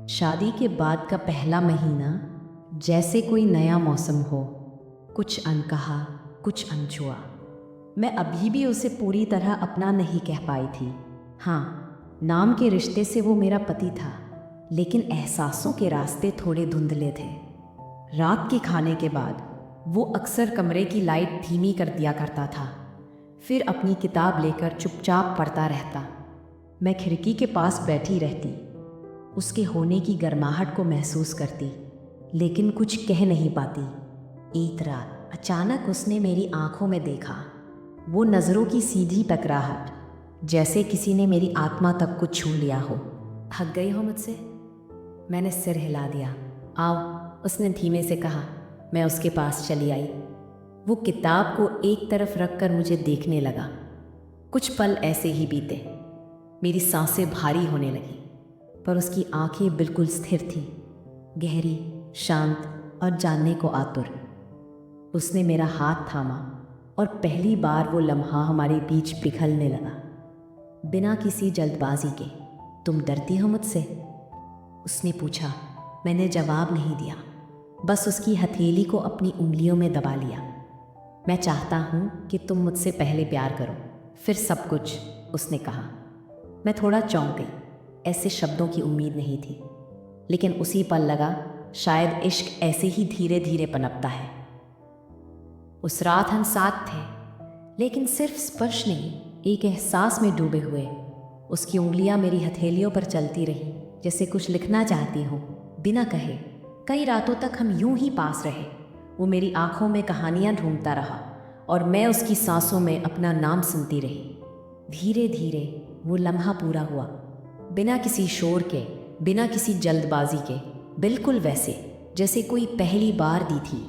शादी के बाद का पहला महीना जैसे कोई नया मौसम हो, कुछ अनकहा, कुछ अनछुआ। मैं अभी भी उसे पूरी तरह अपना नहीं कह पाई थी। हाँ, नाम के रिश्ते से वो मेरा पति था, लेकिन एहसासों के रास्ते थोड़े धुंधले थे। रात के खाने के बाद वो अक्सर कमरे की लाइट धीमी कर दिया करता था, फिर अपनी किताब लेकर चुपचाप पढ़ता रहता। मैं खिड़की के पास बैठी रहती, उसके होने की गर्माहट को महसूस करती, लेकिन कुछ कह नहीं पाती। एक रात अचानक उसने मेरी आंखों में देखा, वो नज़रों की सीधी टकराहट, जैसे किसी ने मेरी आत्मा तक को छू लिया हो। थक गई हो मुझसे? मैंने सिर हिला दिया। आओ, उसने धीमे से कहा। मैं उसके पास चली आई। वो किताब को एक तरफ रखकर मुझे देखने लगा। कुछ पल ऐसे ही बीते। मेरी सांसें भारी होने लगी, पर उसकी आंखें बिल्कुल स्थिर थीं, गहरी, शांत और जानने को आतुर। उसने मेरा हाथ थामा और पहली बार वो लम्हा हमारे बीच पिघलने लगा, बिना किसी जल्दबाजी के। तुम डरती हो मुझसे? उसने पूछा। मैंने जवाब नहीं दिया, बस उसकी हथेली को अपनी उंगलियों में दबा लिया। मैं चाहता हूँ कि तुम मुझसे पहले प्यार करो, फिर सब कुछ, उसने कहा। मैं थोड़ा चौंक गई। ऐसे शब्दों की उम्मीद नहीं थी, लेकिन उसी पल लगा, शायद इश्क ऐसे ही धीरे धीरे पनपता है। उस रात हम साथ थे, लेकिन सिर्फ स्पर्श नहीं, एक एहसास में डूबे हुए। उसकी उंगलियां मेरी हथेलियों पर चलती रहीं, जैसे कुछ लिखना चाहती हूँ, बिना कहे। कई रातों तक हम यूं ही पास रहे। वो मेरी आंखों में कहानियां ढूंढता रहा और मैं उसकी सांसों में अपना नाम सुनती रही। धीरे धीरे वो लम्हा पूरा हुआ, बिना किसी शोर के, बिना किसी जल्दबाजी के, बिल्कुल वैसे जैसे कोई पहली बार दी थी।